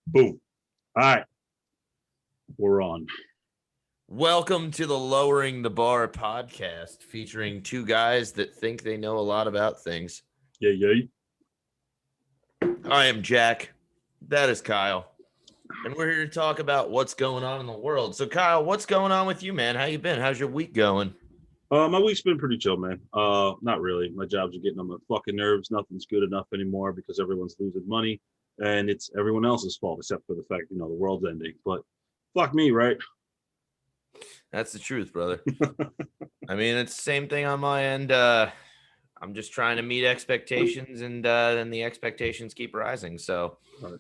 Boom. All right. We're on. Welcome to the Lowering the Bar podcast, featuring two guys that think they know a lot about things. Yeah, yeah. I am Jack. That is Kyle. And we're here to talk about what's going on in the world. So, Kyle, what's going on with you, man? How you been? How's your week going? My week's been pretty chill, man. Not really. My jobs are getting on my fucking nerves. Nothing's good enough anymore because everyone's losing money, and it's everyone else's fault except for the fact, the world's ending. But fuck me, right? That's the truth, brother. I mean, it's the same thing on my end. I'm just trying to meet expectations, and then the expectations keep rising. So, Right.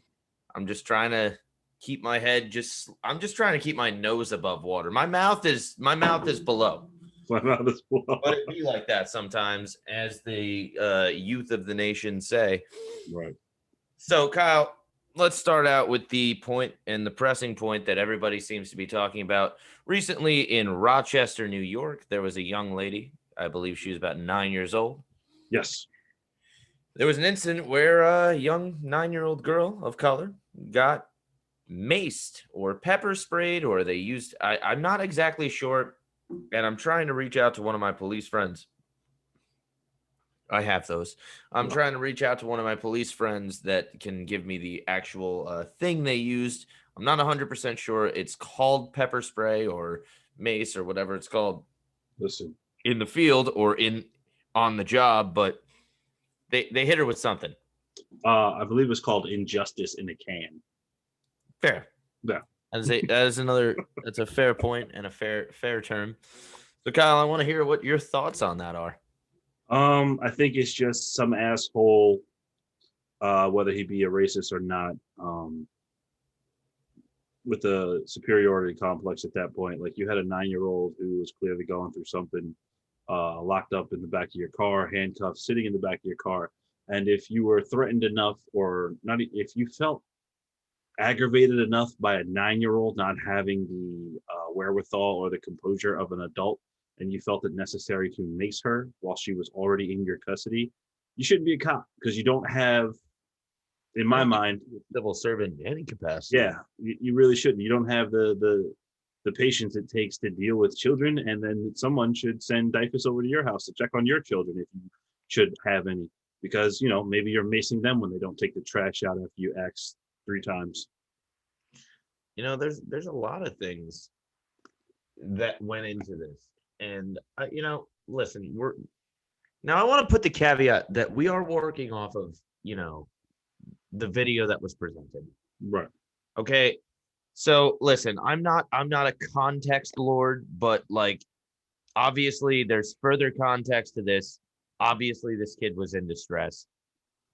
I'm just trying to keep my head I'm just trying to keep my nose above water. My mouth is below. My mouth is full. But it be like that sometimes, as the youth of the nation say. Right. So, Kyle, let's start out with the point and the pressing point that everybody seems to be talking about. Recently in Rochester, New York, there was a young lady. I believe she was about 9 years old. Yes. There was an incident where a young 9-year-old girl of color got maced or pepper sprayed, or they used, I'm not exactly sure. And I'm trying to reach out to one of my police friends. I have those. I'm trying to reach out to one of my police friends that can give me the actual thing they used. I'm not 100% sure. It's called pepper spray or mace or whatever it's called Listen. in the field or in on the job, but they hit her with something. I believe it's called Injustice in a Can. Fair. Yeah. That's a fair point and a fair term. So Kyle, I want to hear what your thoughts on that are. I think it's just some asshole, whether he be a racist or not, with a superiority complex at that point. Like, you had a 9-year-old who was clearly going through something, locked up in the back of your car, handcuffed, sitting in the back of your car. And if you were threatened enough, or not, if you felt aggravated enough by a 9-year-old not having the wherewithal or the composure of an adult, and you felt it necessary to mace her while she was already in your custody, you shouldn't be a cop, because you don't have, in my mind, Civil servant in any capacity. yeah, you really shouldn't. You don't have the patience it takes to deal with children, and then someone should send DYFS over to your house to check on your children if you should have any, because maybe you're macing them when they don't take the trash out after you ask 3 times. There's a lot of things that went into this, and listen, I want to put the caveat that we are working off of the video that was presented. Right. Okay, so listen, I'm not a context lord, but like, obviously there's further context to this. Obviously, this kid was in distress,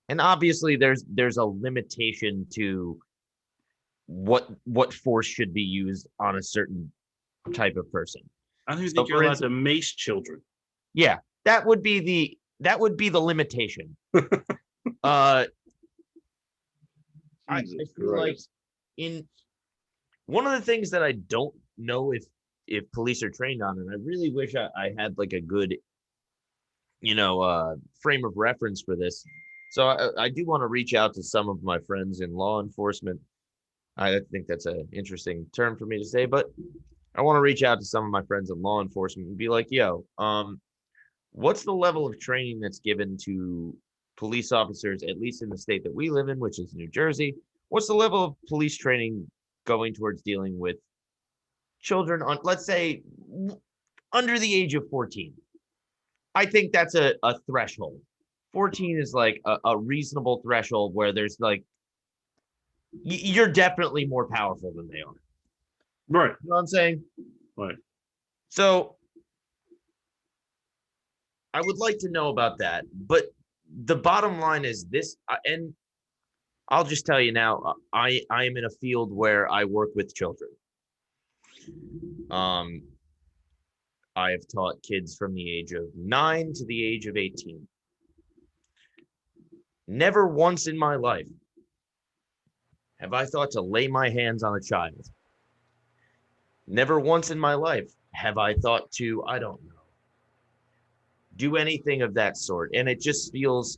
and obviously there's a limitation to what force should be used on a certain type of person. I don't even think you're allowed to mace children. Yeah, that would be the limitation. I feel like in one of the things that I don't know if police are trained on, and I really wish I had like a good frame of reference for this. So I do want to reach out to some of my friends in law enforcement. I think that's an interesting term for me to say, but I want to reach out to some of my friends in law enforcement and be like, yo, what's the level of training that's given to police officers, at least in the state that we live in, which is New Jersey? What's the level of police training going towards dealing with children on, let's say, under the age of 14? I think that's a threshold. 14 is like a reasonable threshold where there's like, you're definitely more powerful than they are. Right. You know what I'm saying? Right. So I would like to know about that. But the bottom line is this, and I'll just tell you now, I am in a field where I work with children. I have taught kids from the age of 9 to the age of 18. Never once in my life have I thought to lay my hands on a child. Never once in my life have I thought to, I don't know, do anything of that sort. And it just feels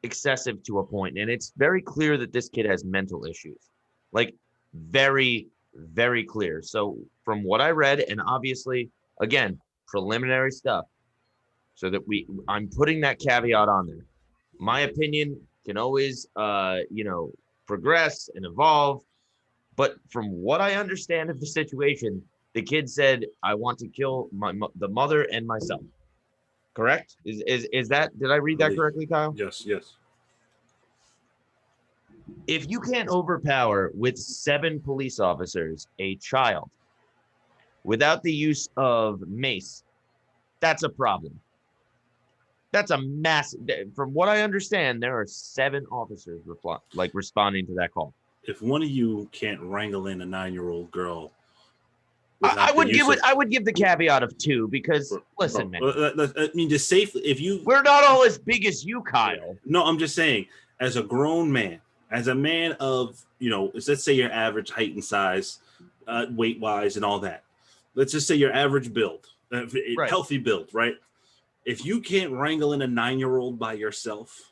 excessive to a point. And it's very clear that this kid has mental issues. Like very, very clear. So from what I read, and obviously, again, preliminary stuff, so that I'm putting that caveat on there. My opinion can always, progress and evolve. But from what I understand of the situation, the kid said, "I want to kill the mother and myself." Correct? Is that? Did I read that correctly, Kyle? Yes, yes. If you can't overpower with 7 police officers a child without the use of mace, that's a problem. That's a massive. From what I understand, there are 7 officers responding to that call. If one of you can't wrangle in a 9-year-old girl, I would give the caveat of 2 because listen, man. I mean, just safely. If you, we're not all as big as you, Kyle. No, I'm just saying, as a grown man, as a man of, let's say your average height and size, weight wise, and all that. Let's just say your average build, Right. Healthy build, right? If you can't wrangle in a 9-year-old by yourself,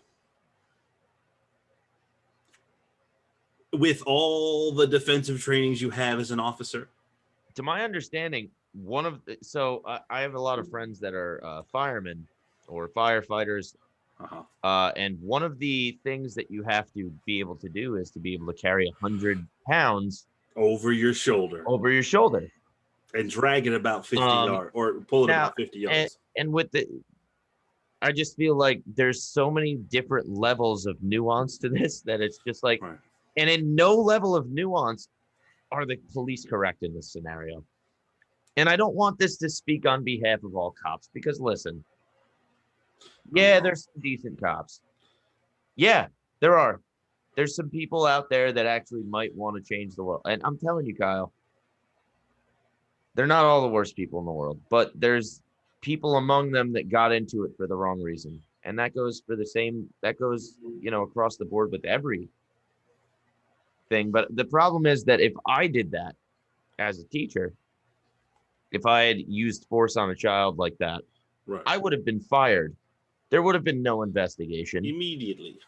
with all the defensive trainings you have as an officer, to my understanding, I have a lot of friends that are firemen or firefighters. And one of the things that you have to be able to do is to be able to carry 100 pounds over your shoulder and drag it about 50 yards or pull it about 50 yards. And I just feel like there's so many different levels of nuance to this that it's just like, right. And in no level of nuance are the police correct in this scenario. And I don't want this to speak on behalf of all cops because listen, yeah, there's some decent cops. Yeah, there are. There's some people out there that actually might want to change the world. And I'm telling you, Kyle, they're not all the worst people in the world, but there's people among them that got into it for the wrong reason. And that goes across the board with every thing. But the problem is that if I did that as a teacher, if I had used force on a child like that, right, I would have been fired. There would have been no investigation. Immediately.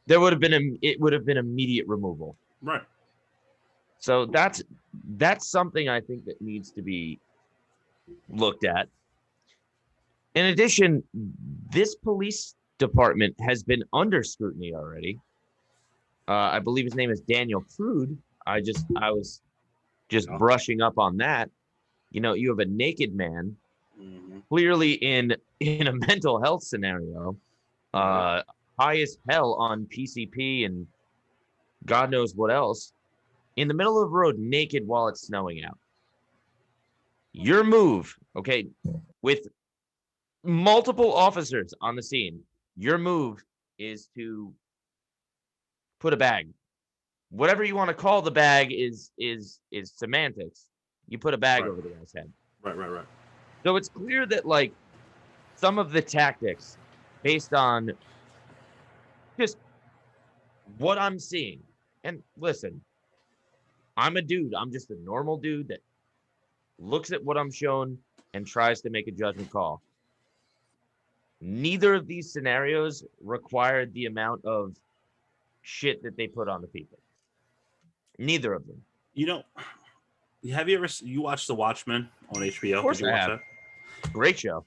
It would have been immediate removal. Right. So that's something I think that needs to be looked at. In addition, this police department has been under scrutiny already. I believe his name is Daniel Prude. I was just brushing up on that. You have a naked man, clearly in a mental health scenario, high as hell on PCP and God knows what else, in the middle of the road, naked while it's snowing out. Your move, okay, with multiple officers on the scene, your move is to put a bag. Whatever you want to call the bag is semantics. You put a bag over the guy's head. Right. So it's clear that some of the tactics based on just what I'm seeing. And listen, I'm a dude. I'm just a normal dude that looks at what I'm shown and tries to make a judgment call. Neither of these scenarios required the amount of shit that they put on the people. Neither of them. Have you watched The Watchmen on HBO? Of course I have. That? Great show.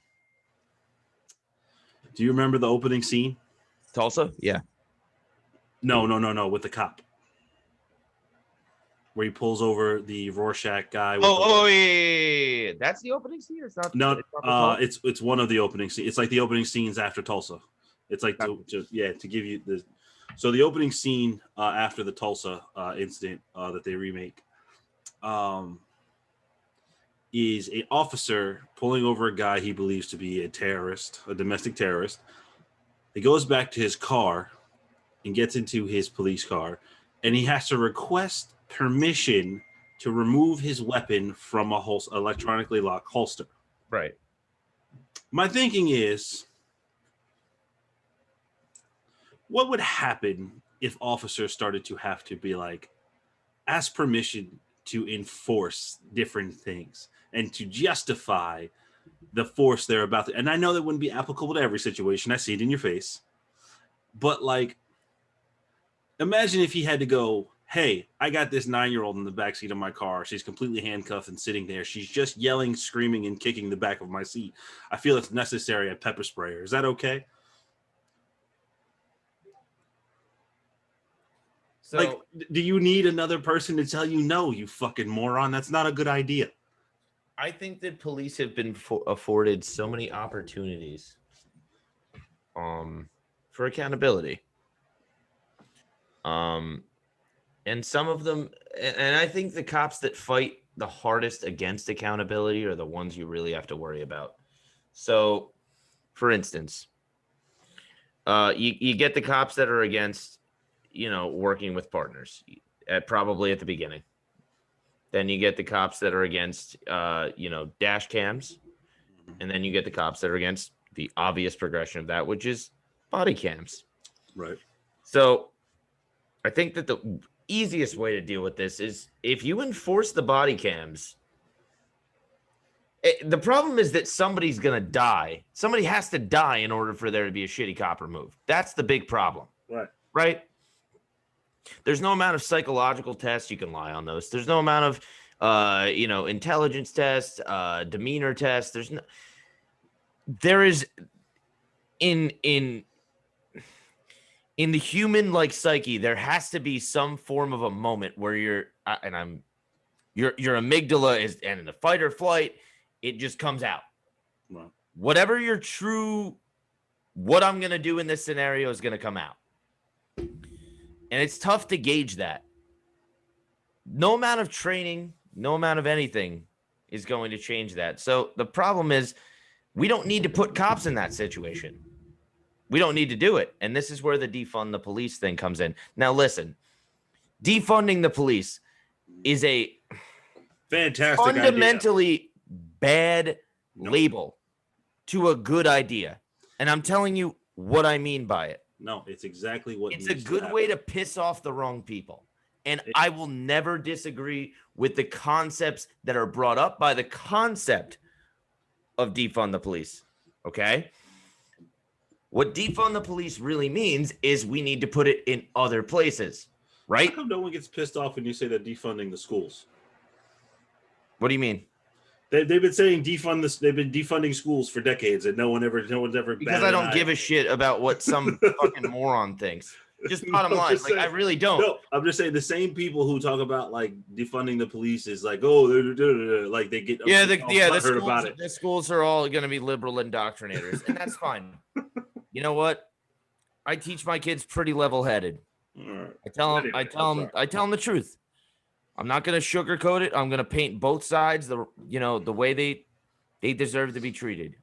Do you remember the opening scene? Tulsa? Yeah. No. With the cop. Where he pulls over the Rorschach guy. Yeah. That's the opening scene? It's not. No, it's one of the opening scenes. It's like the opening scenes after Tulsa. It's like to give you the. So the opening scene after the Tulsa incident that they remake is an officer pulling over a guy he believes to be a terrorist, a domestic terrorist. He goes back to his car and gets into his police car, and he has to request permission to remove his weapon from a electronically locked holster. Right. My thinking is, what would happen if officers started to have to be ask permission to enforce different things and to justify the force they're about to? And I know that wouldn't be applicable to every situation. I see it in your face. But imagine if he had to go, hey, I got this 9-year-old in the backseat of my car. She's completely handcuffed and sitting there. She's just yelling, screaming, and kicking the back of my seat. I feel it's necessary. I pepper spray her. Is that okay? So Like, do you need another person to tell you no, you fucking moron? That's not a good idea. I think that police have been afforded so many opportunities for accountability. And some of them, and I think the cops that fight the hardest against accountability are the ones you really have to worry about. So, for instance, you get the cops that are against, working with partners probably at the beginning. Then you get the cops that are against, dash cams. And then you get the cops that are against the obvious progression of that, which is body cams. Right. So I think that the easiest way to deal with this is if you enforce the body cams. The problem is that somebody's going to die. Somebody has to die in order for there to be a shitty cop removed. That's the big problem. Right. Right? There's no amount of psychological tests you can lie on those. There's no amount of intelligence tests, demeanor tests. There is in the human psyche, there has to be some form of a moment where your amygdala is, and in the fight or flight, it just comes out. Right. Whatever your true, what I'm going to do in this scenario is going to come out. And it's tough to gauge that. No amount of training, no amount of anything is going to change that. So the problem is we don't need to put cops in that situation. We don't need to do it. And this is where the defund the police thing comes in. Now, listen, defunding the police is a fantastic fundamentally idea. Bad label to a good idea. And I'm telling you what I mean by it. No, it's exactly what it's a good way to piss off the wrong people. And I will never disagree with the concepts that are brought up by the concept of defund the police. Okay? What defund the police really means is we need to put it in other places, right? How come no one gets pissed off when you say that defunding the schools? What do you mean? They've been saying defund this. They've been defunding schools for decades, and no one's ever. Because I don't give a shit about what some fucking moron thinks. Just bottom line, I really don't. No, I'm just saying the same people who talk about defunding the police is they get the schools are all going to be liberal indoctrinators, and that's fine. You know what? I teach my kids pretty level-headed. Right. I tell them the truth. I'm not going to sugarcoat it. I'm going to paint both sides the way they deserve to be treated.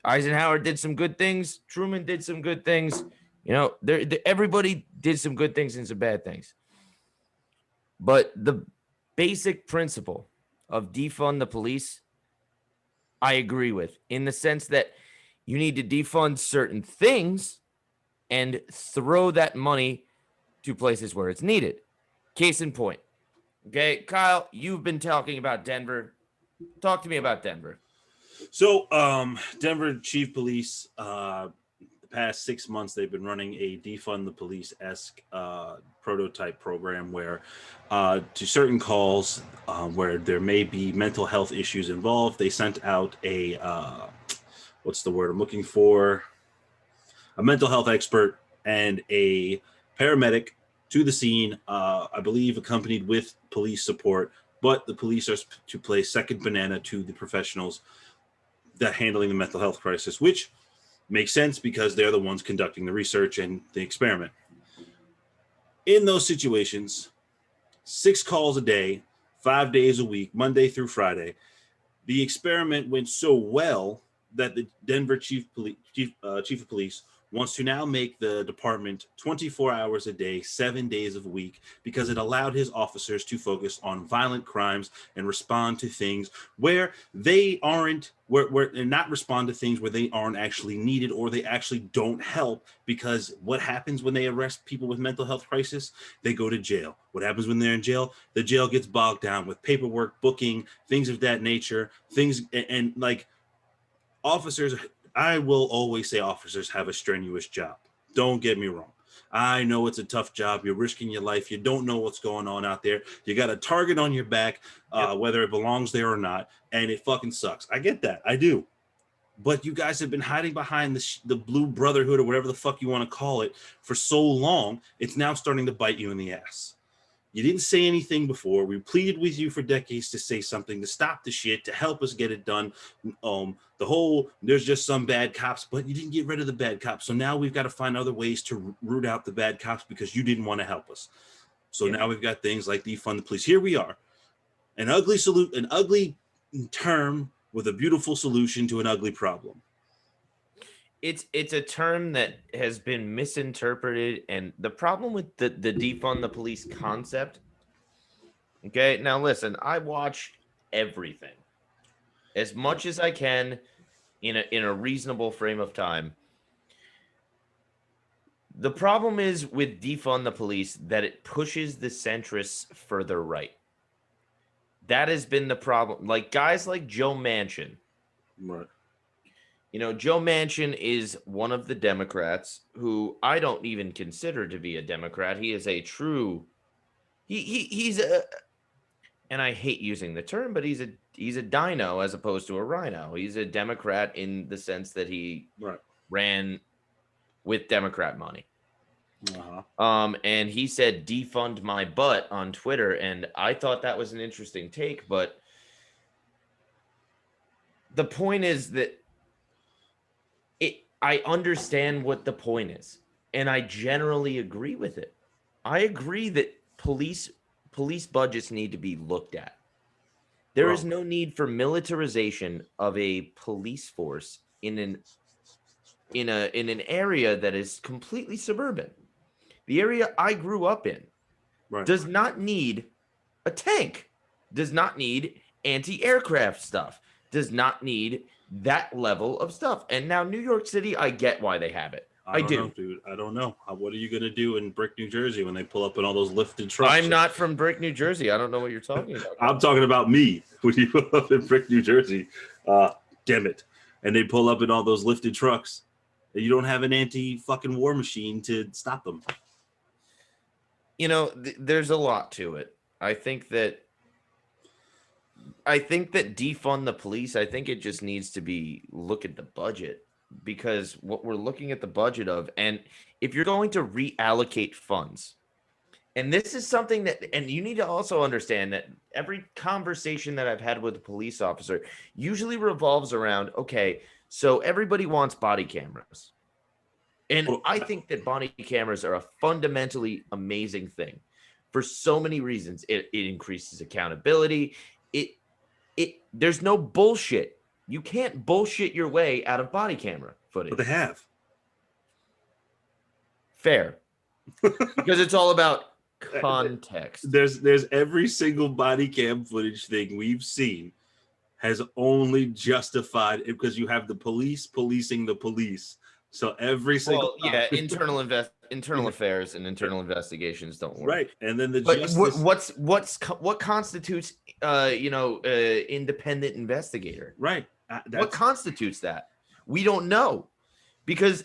Eisenhower did some good things. Truman did some good things. Everybody did some good things and some bad things. But the basic principle of defund the police, I agree with, in the sense that you need to defund certain things and throw that money to places where it's needed. Case in point. Okay, Kyle, you've been talking about Denver. Talk to me about Denver. So, Denver Chief Police, the past 6 months, they've been running a defund the police-esque prototype program where to certain calls where there may be mental health issues involved, they sent out a, what's the word I'm looking for? A mental health expert and a paramedic to the scene, I believe accompanied with police support, but the police are to play second banana to the professionals that handling the mental health crisis, which makes sense because they're the ones conducting the research and the experiment. In those situations, 6 calls a day, 5 days a week, Monday through Friday, the experiment went so well that the Denver chief of police wants to now make the department 24 hours a day, 7 days of a week, because it allowed his officers to focus on violent crimes and respond to things where they aren't, and not respond to things where they aren't actually needed or they actually don't help. Because what happens when they arrest people with mental health crisis? They go to jail. What happens when they're in jail? The jail gets bogged down with paperwork, booking, things of that nature, and officers, I will always say officers have a strenuous job. Don't get me wrong. I know it's a tough job. You're risking your life. You don't know what's going on out there. You got a target on your back, whether it belongs there or not, and it fucking sucks. I get that. I do. But you guys have been hiding behind the Blue Brotherhood or whatever the fuck you want to call it for so long. It's now starting to bite you in the ass. You didn't say anything before. We pleaded with you for decades to say something, to stop the shit, to help us get it done. The whole, there's just some bad cops, but you didn't get rid of the bad cops. So now we've got to find other ways to root out the bad cops because you didn't want to help us. So now we've got things like defund the police. Here we are. An ugly term with a beautiful solution to an ugly problem. It's a term that has been misinterpreted, and the problem with the defund the police concept. Okay, now listen, I watch everything as much as I can in a reasonable frame of time. The problem is with defund the police that it pushes the centrists further right. That has been the problem. Like guys like Joe Manchin. Right. You know, Joe Manchin is one of the Democrats who I don't even consider to be a Democrat. He is a true, he's a, and I hate using the term, but he's a dino as opposed to a rhino. He's a Democrat in the sense that he ran with Democrat money. And he said, defund my butt on Twitter. And I thought that was an interesting take, but the point is that I understand what the point is, and I generally agree with it. I agree that police budgets need to be looked at. There is no need for militarization of a police force in an area that is completely suburban. The area I grew up in does not need a tank, does not need anti-aircraft stuff, does not need that level of stuff. And now New York City, I get why they have it. I do. Know, dude. I don't know. What are you going to do in Brick, New Jersey when they pull up in all those lifted trucks? I'm not from Brick, New Jersey. I don't know what you're talking about. I'm talking about me when you pull up in Brick, New Jersey. Damn it. And they pull up in all those lifted trucks. And you don't have an anti-fucking war machine to stop them. You know, there's a lot to it. I think that defund the police, I think it just needs to be look at the budget, because what we're looking at the budget of, and if you're going to reallocate funds, and this is something that, and you need to also understand that every conversation that I've had with a police officer usually revolves around, okay, so everybody wants body cameras. And I think that body cameras are a fundamentally amazing thing for so many reasons. It increases accountability. There's no bullshit. You can't bullshit your way out of body camera footage. But they have. Fair. Because it's all about context. There's every single body cam footage thing we've seen has only justified it because you have the police policing the police. So every single internal affairs and internal investigations don't work. Right. And then what constitutes independent investigator? Right. What constitutes that? We don't know, because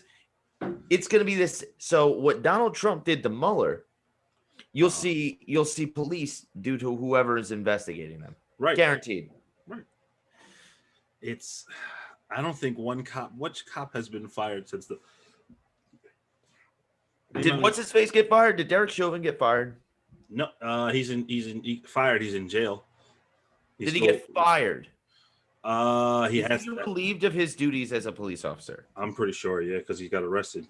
it's going to be this. So what Donald Trump did to Mueller, you'll see police do to whoever is investigating them. Right. Guaranteed. Right. I don't think which cop has been fired since the. Did what's his face get fired? Did Derek Chauvin get fired? No, he's fired. He's in jail. Did he get fired? He has relieved of his duties as a police officer. I'm pretty sure, yeah, because he got arrested.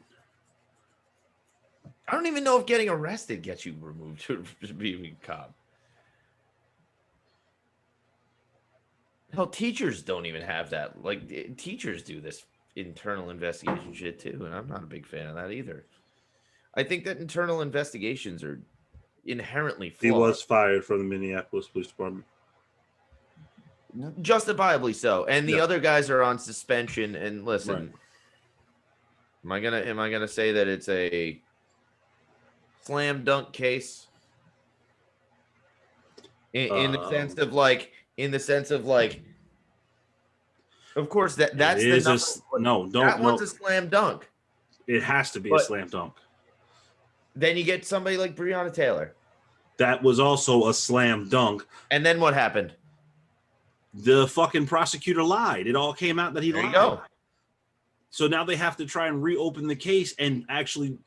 I don't even know if getting arrested gets you removed to being a cop. Hell, teachers don't even have that. Like, teachers do this internal investigation shit too, and I'm not a big fan of that either. I think that internal investigations are inherently flawed. He was fired from the Minneapolis Police Department. Justifiably so. And the other guys are on suspension. And listen, am I gonna say that it's a slam dunk case? In the sense of like, of course that's the one's a slam dunk. It has to be a slam dunk. Then you get somebody like Breonna Taylor. That was also a slam dunk. And then what happened? The fucking prosecutor lied. It all came out that he There you lied. go. So now they have to try and reopen the case and actually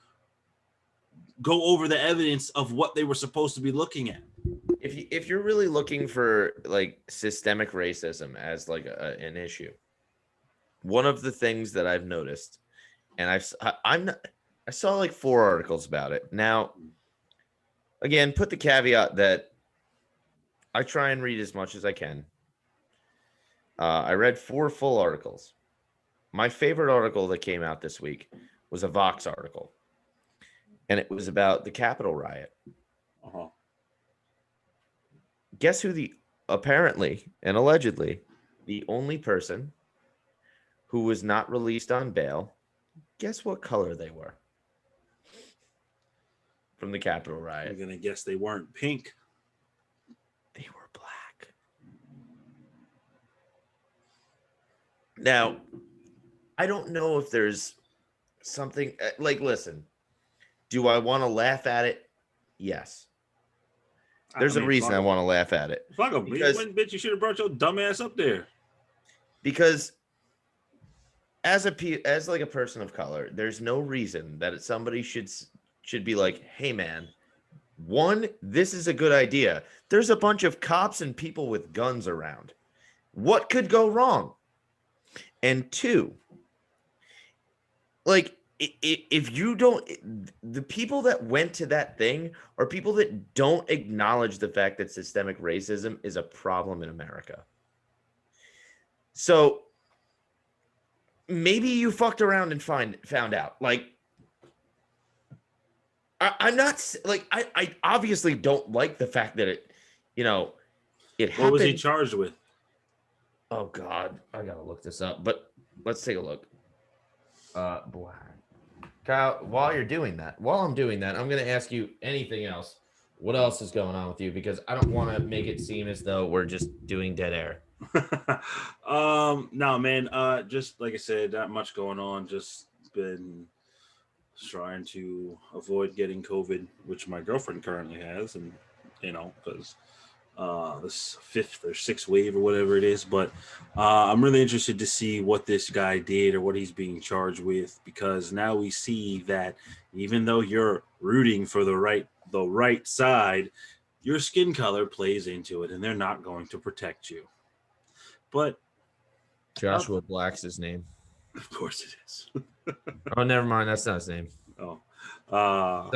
go over the evidence of what they were supposed to be looking at. If you're really looking for like systemic racism as like an issue, one of the things that I've noticed, and I saw like 4 articles about it. Now, again, put the caveat that I try and read as much as I can. I read 4 full articles. My favorite article that came out this week was a Vox article, and it was about the Capitol riot. Uh-huh. Guess who apparently and allegedly the only person who was not released on bail? Guess what color they were from the Capitol riot? I'm gonna guess they weren't pink. They were black. Now, I don't know if there's something like, listen, do I want to laugh at it? Yes. There's a reason I want to laugh at it. Fuck them. Bitch, you should have brought your dumb ass up there. Because as like a person of color, there's no reason that somebody should be like, hey man, 1, this is a good idea. There's a bunch of cops and people with guns around. What could go wrong? And 2, like, if you don't, the people that went to that thing are people that don't acknowledge the fact that systemic racism is a problem in America. So maybe you fucked around and found out. Like, I'm not like, I obviously don't like the fact that it happened. What was he charged with? Oh God, I gotta look this up. But let's take a look. Black. Kyle, while I'm doing that, I'm going to ask you anything else. What else is going on with you? Because I don't want to make it seem as though we're just doing dead air. No, man. Just like I said, not much going on. Just been trying to avoid getting COVID, which my girlfriend currently has, and because this 5th or 6th wave or whatever it is. But I'm really interested to see what this guy did or what he's being charged with, because now we see that even though you're rooting for the right side, your skin color plays into it, and they're not going to protect you. But Joshua Black's his name. Of course it is. Oh, never mind. That's not his name. Oh, I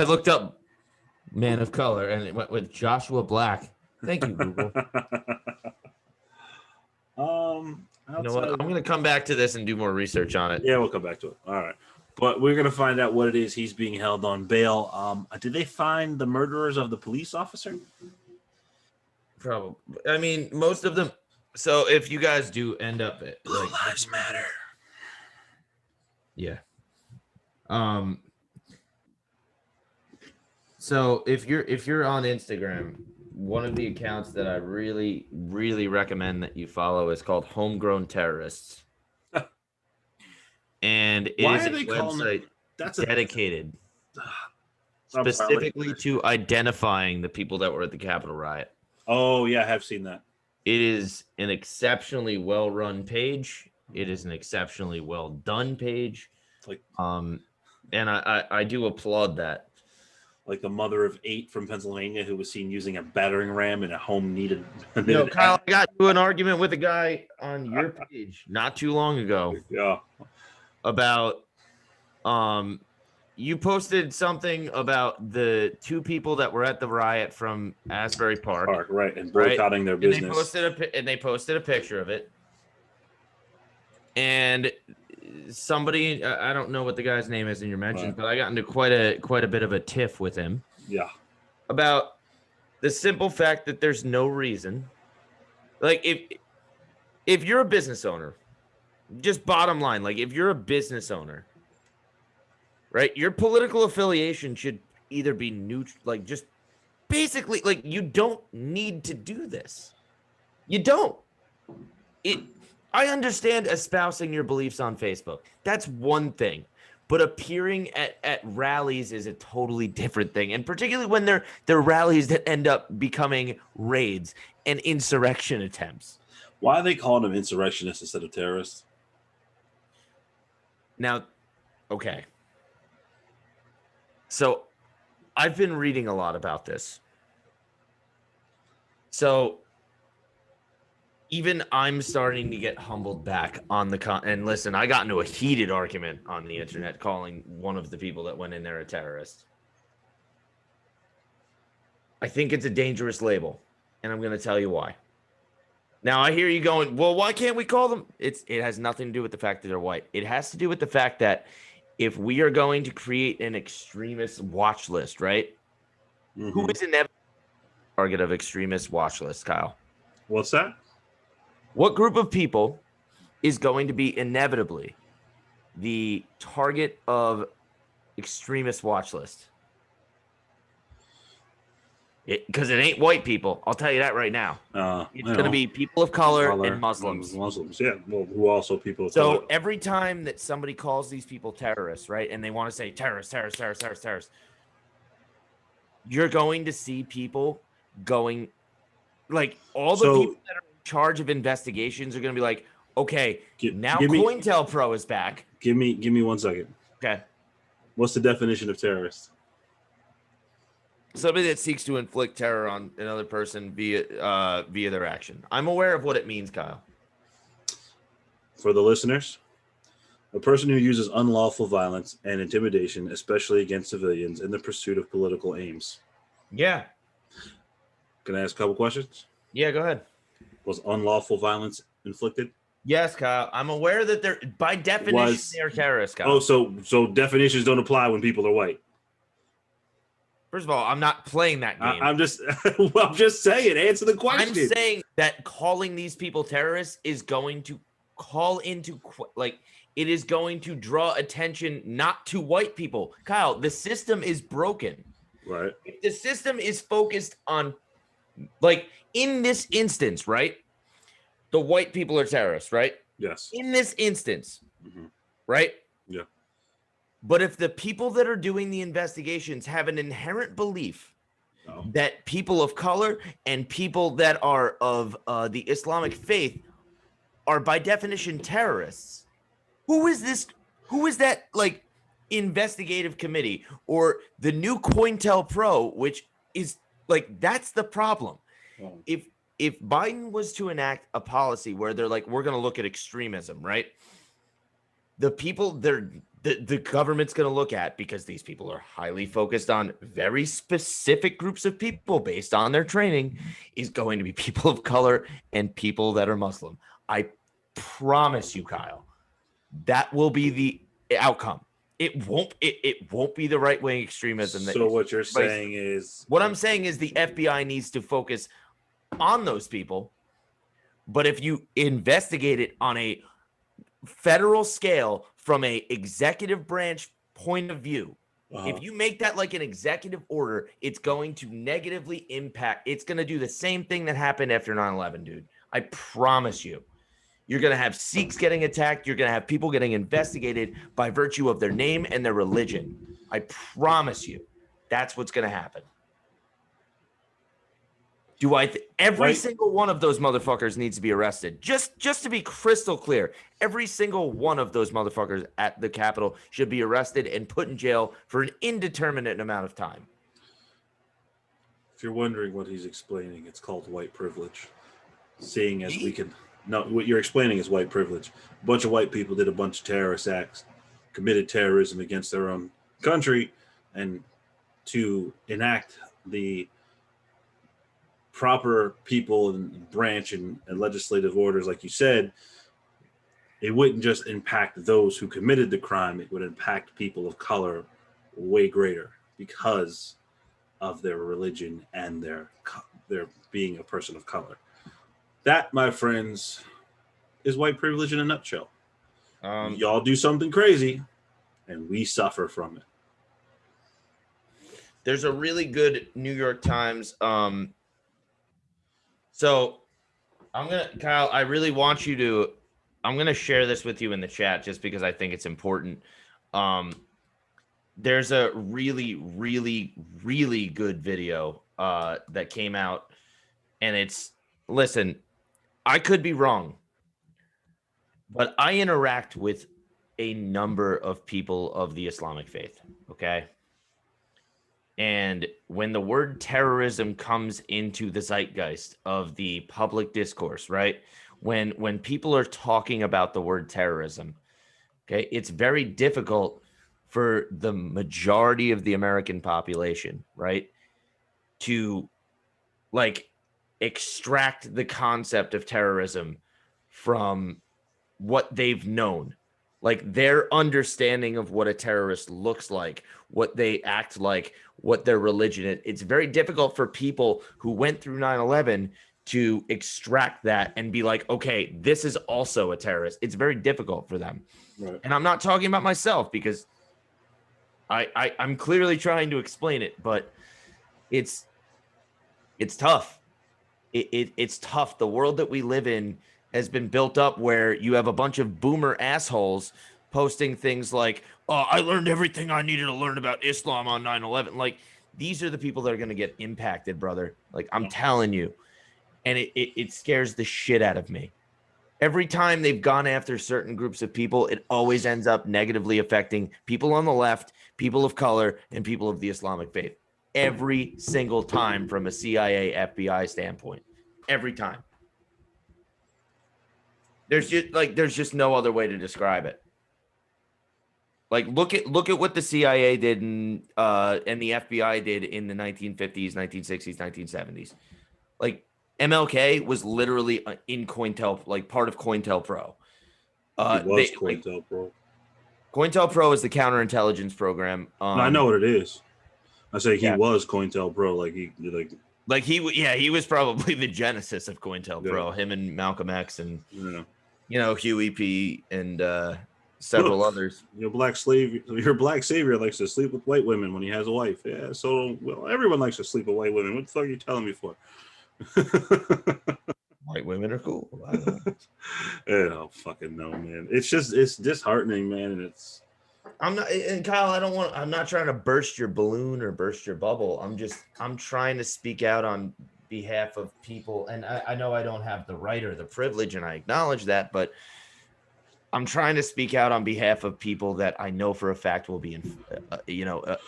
looked up man of color, and it went with Joshua Black. Thank you, Google. You know what? I'm going to come back to this and do more research on it. Yeah, we'll come back to it. All right. But we're going to find out what it is he's being held on bail. Did they find the murderers of the police officer? Probably. I mean, most of them. So if you guys do end up at Blue Lives Matter. Yeah. So if you're on Instagram, one of the accounts that I really, really recommend that you follow is called Homegrown Terrorists. And it is a website dedicated specifically to identifying the people that were at the Capitol riot. Oh, yeah, I have seen that. It is an exceptionally well-run page. It is an exceptionally well-done page. And I do applaud that. Like the mother of 8 from Pennsylvania who was seen using a battering ram in a home needed. No, Kyle, I got into an argument with a guy on your page not too long ago. Yeah. About you posted something about the 2 people that were at the riot from Asbury Park, right, and boycotting their business. And they posted a picture of it. And somebody, I don't know what the guy's name is in your mentions, but I got into quite a bit of a tiff with him. Yeah. About the simple fact that there's no reason, like if you're a business owner, just bottom line, like if you're a business owner, right, your political affiliation should either be neutral, like just basically, like you don't need to do this. You don't. I understand espousing your beliefs on Facebook. That's one thing. but appearing at rallies is a totally different thing. And particularly when they're rallies that end up becoming raids and insurrection attempts. Why are they calling them insurrectionists instead of terrorists? Now, okay. So I've been reading a lot about this. So even I'm starting to get humbled back on the and listen, I got into a heated argument on the internet calling one of the people that went in there a terrorist. I think it's a dangerous label, and I'm going to tell you why. Now I hear you going, well, why can't we call them? It has nothing to do with the fact that they're white. It has to do with the fact that if we are going to create an extremist watch list, right? Mm-hmm. Who is inevitably target of extremist watch list, Kyle? What's that? What group of people is going to be inevitably the target of extremist watch list? Because it ain't white people. I'll tell you that right now. It's going to be people of color and Muslims. Muslims, yeah. Well, who also people of so color. Every time that somebody calls these people terrorists, right, and they want to say terrorists, you're going to see people going, like, all the people that are in charge of investigations are going to be like, okay, now COINTELPRO is back. Give me 1 second. Okay. What's the definition of terrorist? Somebody that seeks to inflict terror on another person via their action. I'm aware of what it means, Kyle. For the listeners, a person who uses unlawful violence and intimidation, especially against civilians, in the pursuit of political aims. Yeah. Can I ask a couple questions? Yeah, go ahead. Was unlawful violence inflicted? Yes, Kyle. I'm aware that they're, by definition, they're terrorists, Kyle. Oh, so definitions don't apply when people are white. First of all, I'm not playing that game. I'm just saying, answer the question. I'm saying that calling these people terrorists is going to call into, like, it is going to draw attention not to white people. Kyle, the system is broken. Right. If the system is focused on, like, in this instance, right? The white people are terrorists, right? Yes. In this instance, right? Yeah. But if the people that are doing the investigations have an inherent belief that people of color and people that are of the Islamic faith are by definition terrorists, who is that, like, investigative committee or the new COINTELPRO, which is, like, that's the problem. If Biden was to enact a policy where they're like, we're going to look at extremism, right? The people the government's going to look at, because these people are highly focused on very specific groups of people based on their training, is going to be people of color and people that are Muslim. I promise you, Kyle, that will be the outcome. It won't be the right-wing extremism. So what you're saying is... What I'm saying is the FBI needs to focus on those people, but if you investigate it on a federal scale from a executive branch point of view, if you make that like an executive order, it's going to negatively impact. It's going to do the same thing that happened after 9/11, dude. I promise you. You're going to have Sikhs getting attacked. You're going to have people getting investigated by virtue of their name and their religion. I promise you, that's what's going to happen. Every single one of those motherfuckers needs to be arrested. Just to be crystal clear, every single one of those motherfuckers at the Capitol should be arrested and put in jail for an indeterminate amount of time. If you're wondering what he's explaining, it's called white privilege. Seeing as we can... No, what you're explaining is white privilege. A bunch of white people did a bunch of terrorist acts, committed terrorism against their own country, and to enact the proper people and branch and legislative orders, like you said, it wouldn't just impact those who committed the crime, it would impact people of color way greater because of their religion and their being a person of color. That, my friends, is white privilege in a nutshell. Y'all do something crazy, and we suffer from it. There's a really good New York Times. So Kyle, I really want you to, I'm going to share this with you in the chat just because I think it's important. There's a really, really, really good video that came out, and listen, I could be wrong, but I interact with a number of people of the Islamic faith, okay? And when the word terrorism comes into the zeitgeist of the public discourse, right? When people are talking about the word terrorism, okay, it's very difficult for the majority of the American population, right, to like extract the concept of terrorism from what they've known, like their understanding of what a terrorist looks like, what they act like, what their religion is. It's very difficult for people who went through 9/11 to extract that and be like, okay, this is also a terrorist. It's very difficult for them. Right. And I'm not talking about myself because I'm clearly trying to explain it, but it's tough. It's tough. The world that we live in has been built up where you have a bunch of boomer assholes posting things like, oh, I learned everything I needed to learn about Islam on 9/11. Like, these are the people that are going to get impacted, brother. Like, I'm telling you. And it scares the shit out of me. Every time they've gone after certain groups of people, it always ends up negatively affecting people on the left, people of color, and people of the Islamic faith. Every single time from a CIA, FBI standpoint. Every time. There's just no other way to describe it. Like, look at what the CIA did and the FBI did in the 1950s, 1960s, 1970s. Like, MLK was literally in COINTEL, like part of COINTELPRO. It was COINTELPRO. COINTELPRO is the counterintelligence program. No, I know what it is. I say he was COINTELPRO. He was probably the genesis of COINTELPRO. Him and Malcolm X and Huey P. and several others. Your black savior likes to sleep with white women when he has a wife. Yeah, so everyone likes to sleep with white women. What the fuck are you telling me for? White women are cool. I don't fucking know, man. It's disheartening, man, and Kyle, I'm not trying to burst your balloon or burst your bubble. I'm trying to speak out on behalf of people, and I know I don't have the right or the privilege, and I acknowledge that, but I'm trying to speak out on behalf of people that I know for a fact will be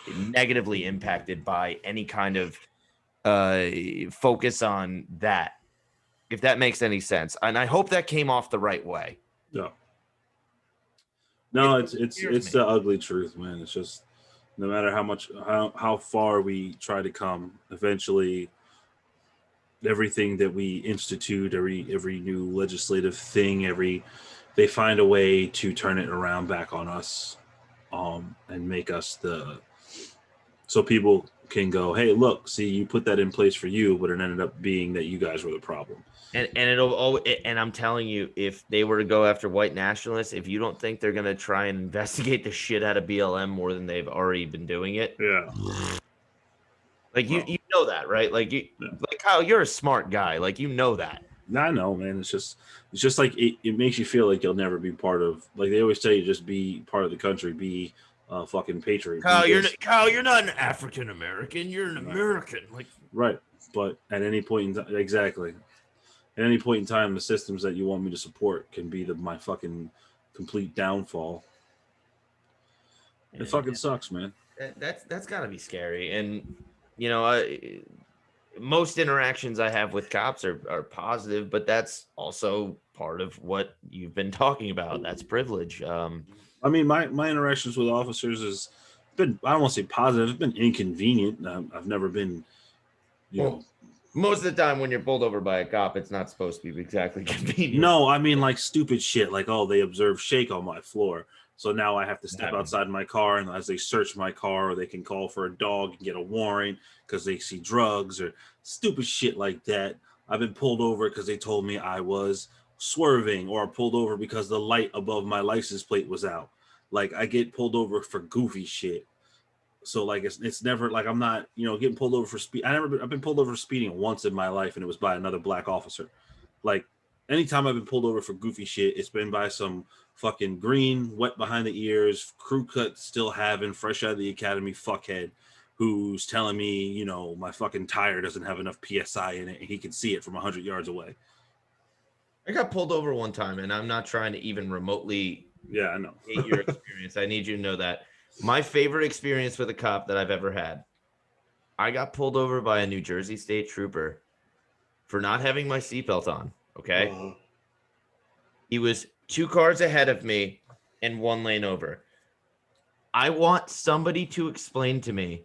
negatively impacted by any kind of focus on that, if that makes any sense. And I hope that came off the right way. Yeah. No, it's the ugly truth, man. It's just, no matter how far we try to come, eventually everything that we institute, every new legislative thing, they find a way to turn it around back on us, and make us so people can go, hey, look, see, you put that in place for you, but it ended up being that you guys were the problem. And I'm telling you, if they were to go after white nationalists, if you don't think they're going to try and investigate the shit out of BLM more than they've already been doing it. Yeah. Like, you know that, right? Like, like, Kyle, you're a smart guy. Like, you know that. I know, man. It's just like, it makes you feel like you'll never be part of, like they always tell you, just be part of the country, be a fucking patriot. Kyle, you're not an African American. You're an American. Like, right. But at any point in time, exactly. At any point in time, the systems that you want me to support can be my fucking complete downfall. It fucking sucks, man. That's gotta be scary. And most interactions I have with cops are positive, but that's also part of what you've been talking about. That's privilege. I mean, my interactions with officers has been, I don't want to say positive, it's been inconvenient. I've never been, most of the time when you're pulled over by a cop, it's not supposed to be exactly convenient. No, I mean, like, stupid shit, like, oh, they observe shake on my floor, so now I have to step outside my car, and as they search my car, or they can call for a dog and get a warrant because they see drugs or stupid shit like that. I've been pulled over because they told me I was swerving, or pulled over because the light above my license plate was out. Like, I get pulled over for goofy shit. So, like, it's never like I'm not, getting pulled over for speed. I've been pulled over for speeding once in my life, and it was by another black officer. Like, anytime I've been pulled over for goofy shit, it's been by some fucking green, wet behind the ears, crew cut still having, fresh out of the academy fuckhead who's telling me, you know, my fucking tire doesn't have enough PSI in it and he can see it from 100 yards away. I got pulled over one time, and I'm not trying to even remotely Yeah, I know. hate your experience. I need you to know that. My favorite experience with a cop that I've ever had, I got pulled over by a New Jersey state trooper for not having my seatbelt on, okay? He was 2 cars ahead of me and 1 lane over. I want somebody to explain to me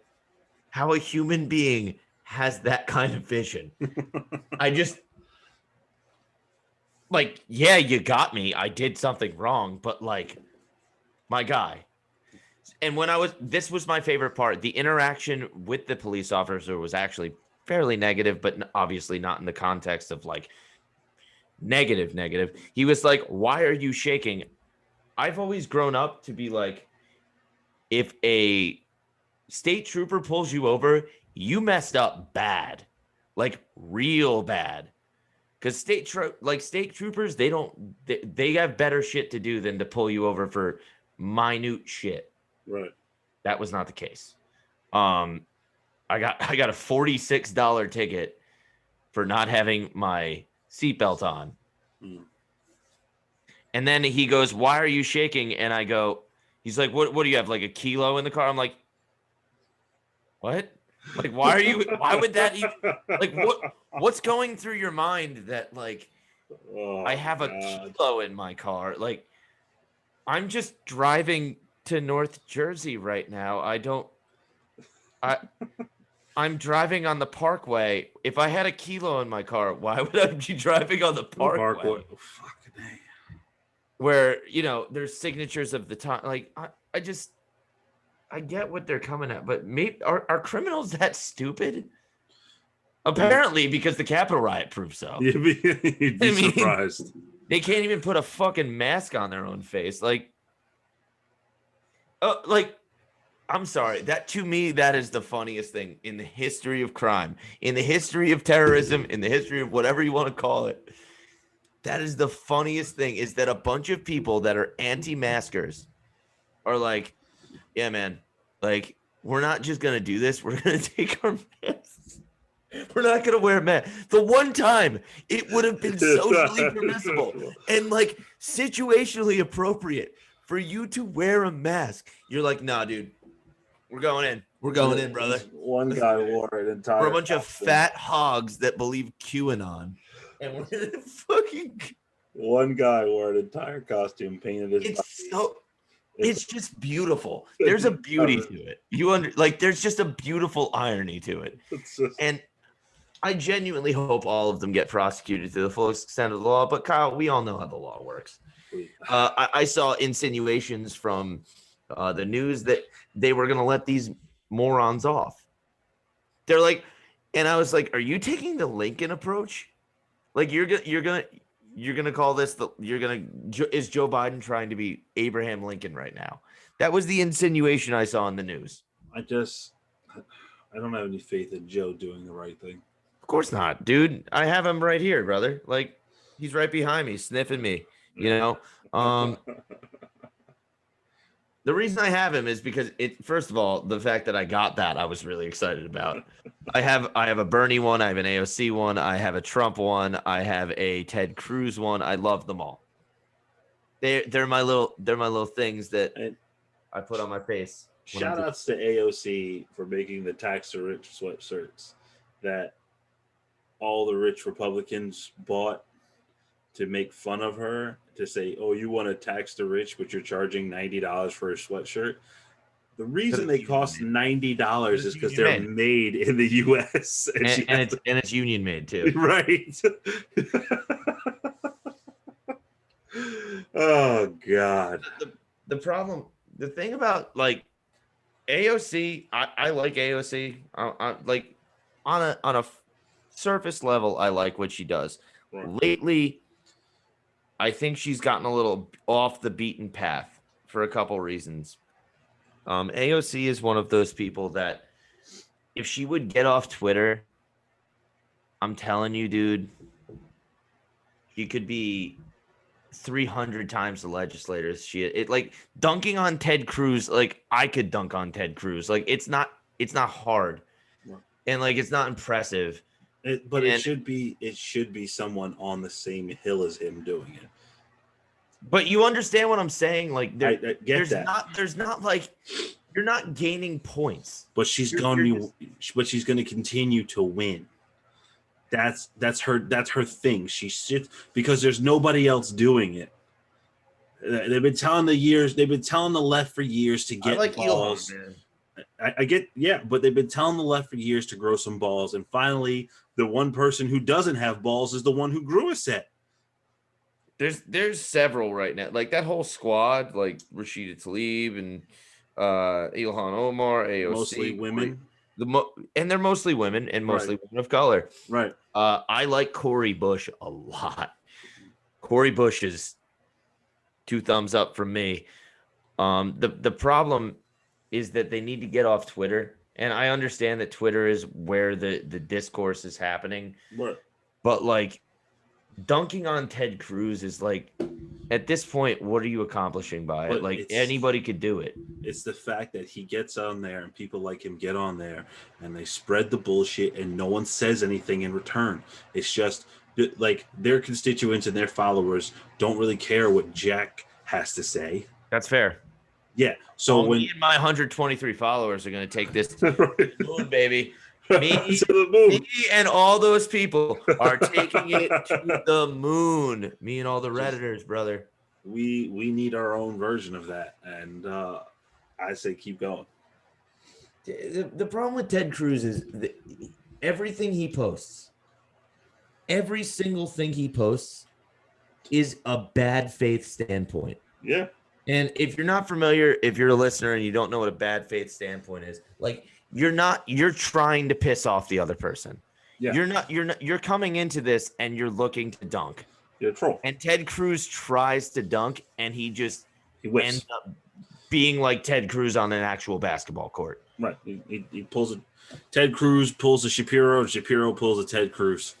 how a human being has that kind of vision. I just, like, yeah, you got me. I did something wrong, but like, my guy. And this was my favorite part. The interaction with the police officer was actually fairly negative, but obviously not in the context of like negative. He was like, "Why are you shaking?" I've always grown up to be like, if a state trooper pulls you over, you messed up bad, like real bad. Because state troopers, they have better shit to do than to pull you over for minute shit. Right. That was not the case. I got a $46 ticket for not having my seatbelt on. And then he goes, "Why are you shaking?" And I go, he's like, what do you have, like a kilo in the car? I'm like, what? Like, why would that even, like, what's going through your mind that like, I have a kilo in my car? Like, I'm just driving to North Jersey right now. I'm driving on the Parkway. If I had a kilo in my car, why would I be driving on the Parkway? Oh, fucking A. Where, you know, there's signatures of the time. Like, I get what they're coming at, but maybe are criminals that stupid? Apparently, because the Capitol riot proved so. You'd be surprised. They can't even put a fucking mask on their own face. Like, I'm sorry. That, to me, that is the funniest thing in the history of crime, in the history of terrorism, in the history of whatever you want to call it. That is the funniest thing, is that a bunch of people that are anti-maskers are like, yeah, man, like, we're not just going to do this. We're going to take our masks. We're not going to wear a mask. The one time it would have been socially permissible and like situationally appropriate for you to wear a mask. You're like, nah, dude, we're going in. We're going in, brother. One guy wore an entire. We're a bunch of fat hogs that believe QAnon. And we're fucking. One guy wore an entire costume, painted his. It's just beautiful. There's a beauty to it. There's just a beautiful irony to it. And I genuinely hope all of them get prosecuted to the full extent of the law. But Kyle, we all know how the law works. I saw insinuations from the news that they were going to let these morons off. They're like, and I was like, are you taking the Lincoln approach? Like, you're gonna call this is Joe Biden trying to be Abraham Lincoln right now? That was the insinuation I saw in the news. I don't have any faith in Joe doing the right thing. Of course not, dude. I have him right here, brother. Like, he's right behind me, sniffing me. You know, the reason I have him is because first of all, the fact that I got that, I was really excited about. I have a Bernie one, I have an AOC one, I have a Trump one, I have a Ted Cruz one. I love them all. They're my little things that I put on my face. Shout outs to AOC for making the tax the rich sweatshirts that all the rich Republicans bought to make fun of her, to say, oh, you want to tax the rich, but you're charging $90 for a sweatshirt. The reason they cost $90 is because they're made in the U.S. and it's union made too. Right. Oh God. The thing about like AOC, I like AOC. I like on a surface level, I like what she does. Right. Lately, I think she's gotten a little off the beaten path for a couple reasons. AOC is one of those people that if she would get off Twitter, I'm telling you, dude, She could be 300 times the legislators. Like dunking on Ted Cruz. Like I could dunk on Ted Cruz. Like it's not hard, and like it's not impressive. But it should be someone on the same hill as him doing it. But you understand what I'm saying? Like I get there's that. there's not like you're not gaining points. But she's going to continue to win. That's her thing. She sits because there's nobody else doing it. They've been telling the left for years to get balls. Elon, man. I get, yeah, but they've been telling the left for years to grow some balls, and finally, the one person who doesn't have balls is the one who grew a set. There's several right now, like that whole squad, like Rashida Tlaib and Ilhan Omar, AOC, Mostly women. And they're mostly women and mostly women of color. Right. I like Cori Bush a lot. Cori Bush is 2 thumbs up from me. The problem is that they need to get off Twitter. And I understand that Twitter is where the discourse is happening. Right. But like dunking on Ted Cruz is like, at this point, what are you accomplishing by it? Like anybody could do it. It's the fact that he gets on there and people like him get on there and they spread the bullshit and no one says anything in return. It's just like their constituents and their followers don't really care what Jack has to say. That's fair. Yeah. So when me and my 123 followers are going to take this to the moon, baby. Me and all those people are taking it to the moon. Me and all the Redditors, brother. We need our own version of that, and I say keep going. The problem with Ted Cruz is that everything he posts, every single thing he posts, is a bad faith standpoint. Yeah. And if you're not familiar, if you're a listener and you don't know what a bad faith standpoint is, like you're trying to piss off the other person. Yeah. You're coming into this and you're looking to dunk. You're a troll. And Ted Cruz tries to dunk and he whiffs. ends up being like Ted Cruz on an actual basketball court. Right. He pulls a Ted Cruz pulls a Shapiro, and Shapiro pulls a Ted Cruz.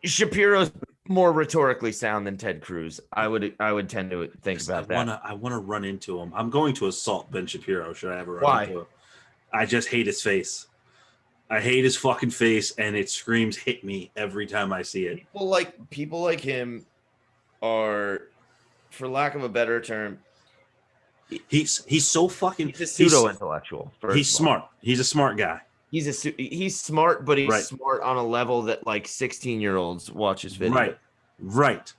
Shapiro's more rhetorically sound than Ted Cruz. I would tend to think about that. I want to run into him. I'm going to assault Ben Shapiro. Should I ever run Why? into him? I just hate his face. I hate his fucking face, and it screams "hit me" every time I see it. People like him are, for lack of a better term, He's so fucking. He's a pseudo intellectual. He's smart. He's a smart guy. He's smart, but he's smart on a level that like 16-year-olds watch his video. Right.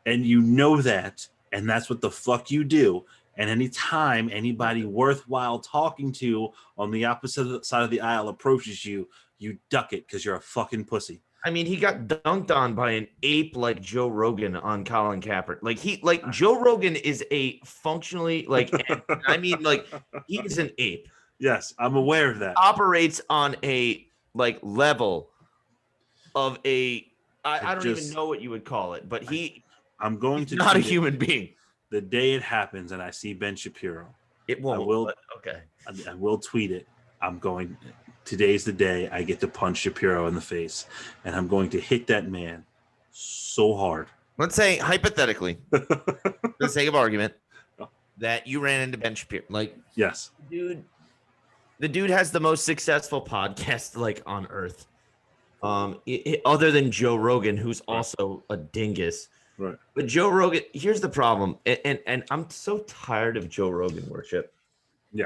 And you know that, and that's what the fuck you do. And anytime anybody worthwhile talking to on the opposite side of the aisle approaches you, you duck it because you're a fucking pussy. I mean, he got dunked on by an ape like Joe Rogan on Colin Kaepernick. Joe Rogan is a functionally I mean, he's an ape. Yes, I'm aware of that. Operates on a level of I don't even know what you would call it, but he's not a human being. The day it happens and I see Ben Shapiro, it won't. I will tweet it. Today's the day I get to punch Shapiro in the face, and I'm going to hit that man so hard. Let's say hypothetically, for the sake of argument, that you ran into Ben Shapiro. Yes, the dude has the most successful podcast on earth. Other than Joe Rogan, who's also a dingus. Right. But Joe Rogan, here's the problem, and I'm so tired of Joe Rogan worship. Yeah.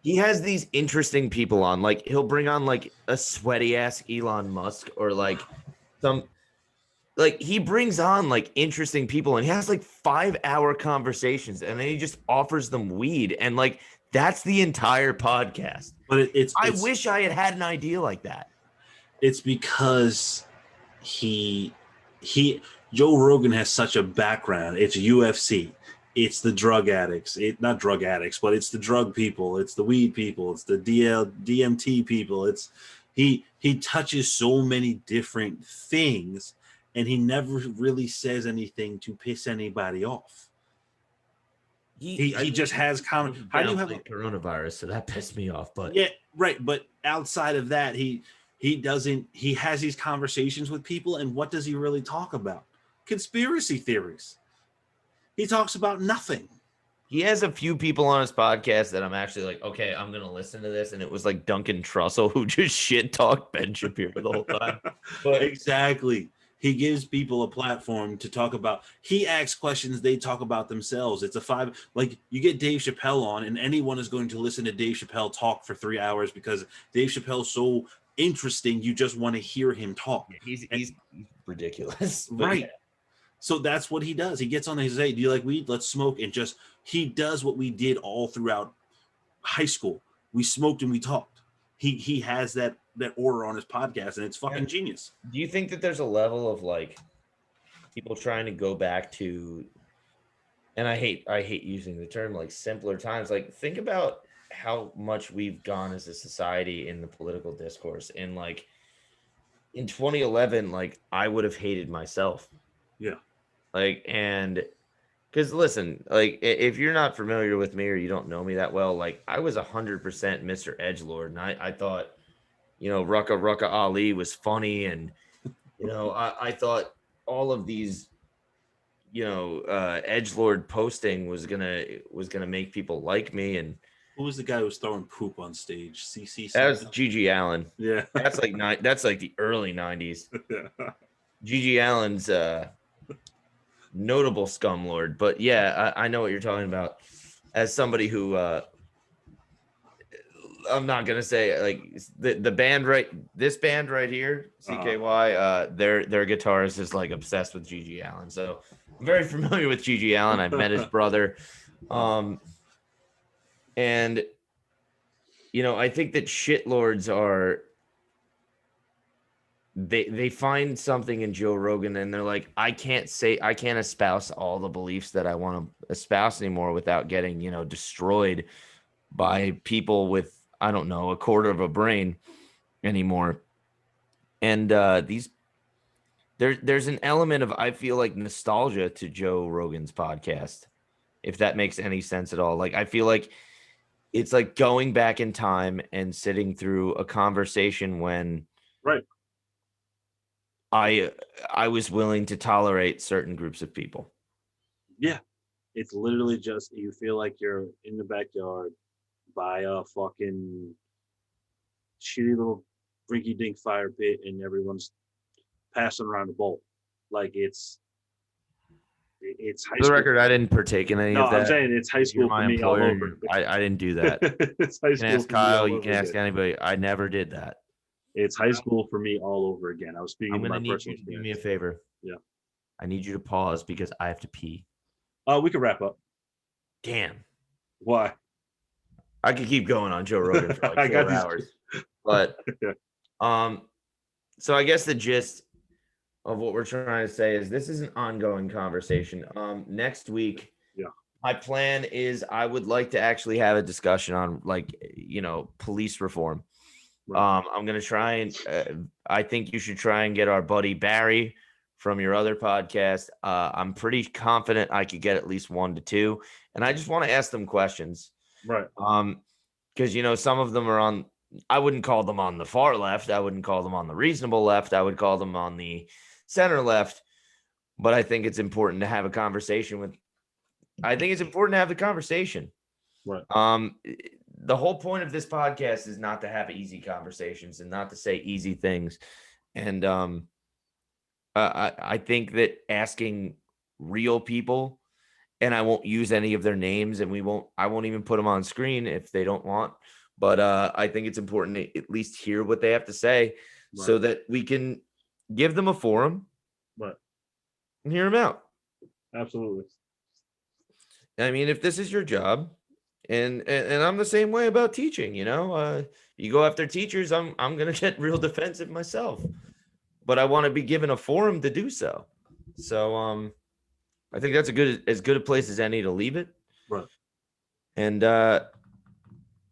He has these interesting people on. He'll bring on a sweaty ass Elon Musk or he brings on interesting people and he has 5-hour conversations and then he just offers them weed and that's the entire podcast. But I wish I had an idea like that. It's because Joe Rogan has such a background. It's UFC. It's the drug addicts. Not drug addicts, but it's the drug people. It's the weed people. It's the DMT people. He touches so many different things, and he never really says anything to piss anybody off. He just has comment. How do you have coronavirus? So that pissed me off. But yeah, right. But outside of that, he doesn't. He has these conversations with people, and what does he really talk about? conspiracy theories. He talks about nothing. He has a few people on his podcast that I'm actually like, okay, I'm gonna listen to this, and it was like Duncan Trussell who just shit talked Ben Shapiro the whole time. But Exactly. He gives people a platform to talk about. He asks questions, they talk about themselves. It's a five, like you get Dave Chappelle on, and anyone is going to listen to Dave Chappelle talk for 3 hours because Dave Chappelle's so interesting. You just want to hear him talk. he's ridiculous, but Right. yeah. So that's what he does. He gets on and he says, "Hey, do you like weed? Let's smoke." And just he does what we did all throughout high school. We smoked and we talked. He has that aura on his podcast, and it's fucking genius. Do you think that there's a level of like people trying to go back to, and I hate using the term like simpler times. Like think about how much we've gone as a society in the political discourse. And like in 2011, like I would have hated myself. Yeah. Like, and because listen, like if you're not familiar with me or you don't know me that well, like I was 100% Mr. Edgelord, and I thought, you know, Rucka Ali was funny, and you know, I thought all of these, you know, Edgelord posting was gonna make people like me, and Who was the guy who was throwing poop on stage? CC. that was something? Gigi Allen. Yeah. That's like the early 90s. Gigi Allen's notable scumlord, but yeah, I know what you're talking about. As somebody who I'm not gonna say like the band this band right here, CKY, their guitarist is like obsessed with Gigi Allen, so I'm very familiar with Gigi Allen. I've met his brother, and you know, I think that shitlords are. They find something in Joe Rogan and they're like, I can't espouse all the beliefs that I want to espouse anymore without getting, you know, destroyed by people with, I don't know, a quarter of a brain anymore. And there's an element of, I feel like, nostalgia to Joe Rogan's podcast, if that makes any sense at all. Like I feel like it's like going back in time and sitting through a conversation when Right. I was willing to tolerate certain groups of people. Yeah. It's literally just, you feel like you're in the backyard by a fucking shitty little rinky dink fire pit and everyone's passing around a bowl. Like it's high For the school. record, I didn't partake in any No, of that. I'm saying it's high You're school my for me all employer. over. I didn't do that. It's high You school can ask for me all Kyle. You over can ask again. anybody. I never did that. It's high school for me all over again. I was speaking I'm to gonna my need personal you to do me a experience. favor. Yeah. I need you to pause because I have to pee. We could wrap up. Damn. Why? I could keep going on Joe Rogan for I like got 4 these- hours. But so I guess the gist of what we're trying to say is this is an ongoing conversation. Next week, Yeah. my plan is I would like to actually have a discussion on, like, you know, police reform. Right. I'm gonna try and I think you should try and get our buddy Barry from your other podcast. I'm pretty confident I could get at least 1 to 2, and I just want to ask them questions. Right. Because you know, some of them are on, I wouldn't call them on the far left, I wouldn't call them on the reasonable left, I would call them on the center left. But I think it's important to have a conversation with, I think it's important to have the conversation. Right. The whole point of this podcast is not to have easy conversations and not to say easy things. And I think that asking real people, and I won't use any of their names, and I won't even put them on screen if they don't want, but I think it's important to at least hear what they have to say so that we can give them a forum, Right. and hear them out. Absolutely. I mean, if this is your job, and I'm the same way about teaching, you know, you go after teachers, I'm gonna get real defensive myself, but I want to be given a forum to do so. So I think that's as good a place as any to leave it. Right. And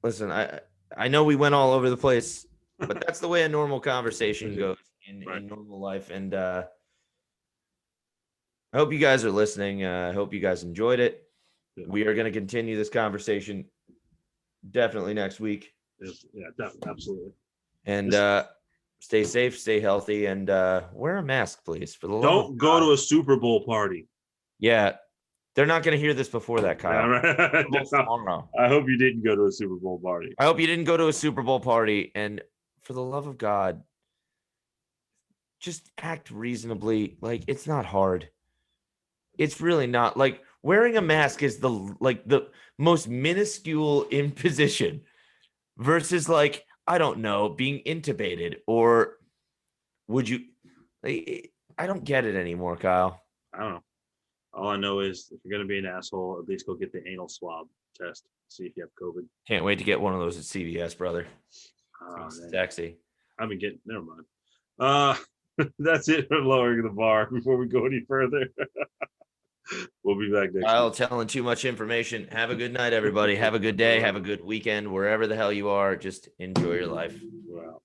listen, I know we went all over the place, but that's the way a normal conversation goes in normal life. And I hope you guys are listening. I hope you guys enjoyed it. Yeah. We are going to continue this conversation definitely next week. Yeah, definitely. Absolutely. And stay safe, stay healthy, and wear a mask, please. For the love Don't of go God. to a Super Bowl party. Yeah, they're not going to hear this before that, Yeah, Kyle. right. Super Bowl's tomorrow. I hope you didn't go to a Super Bowl party. I hope you didn't go to a Super Bowl party, and for the love of God, just act reasonably. Like, it's not hard. It's really not. Like, wearing a mask is the most minuscule imposition versus, like, I don't know, being intubated, or would you I don't get it anymore, Kyle. I don't know. All I know is if you're gonna be an asshole, at least go get the anal swab test. See if you have COVID. Can't wait to get one of those at CVS, brother. Oh, It's man. sexy. I've been getting. Never mind. That's it for lowering the bar. Before we go any further, we'll be back next Kyle week. telling too much information. Have a good night, everybody. Have a good day. Have a good weekend, wherever the hell you are. Just enjoy your life. Wow.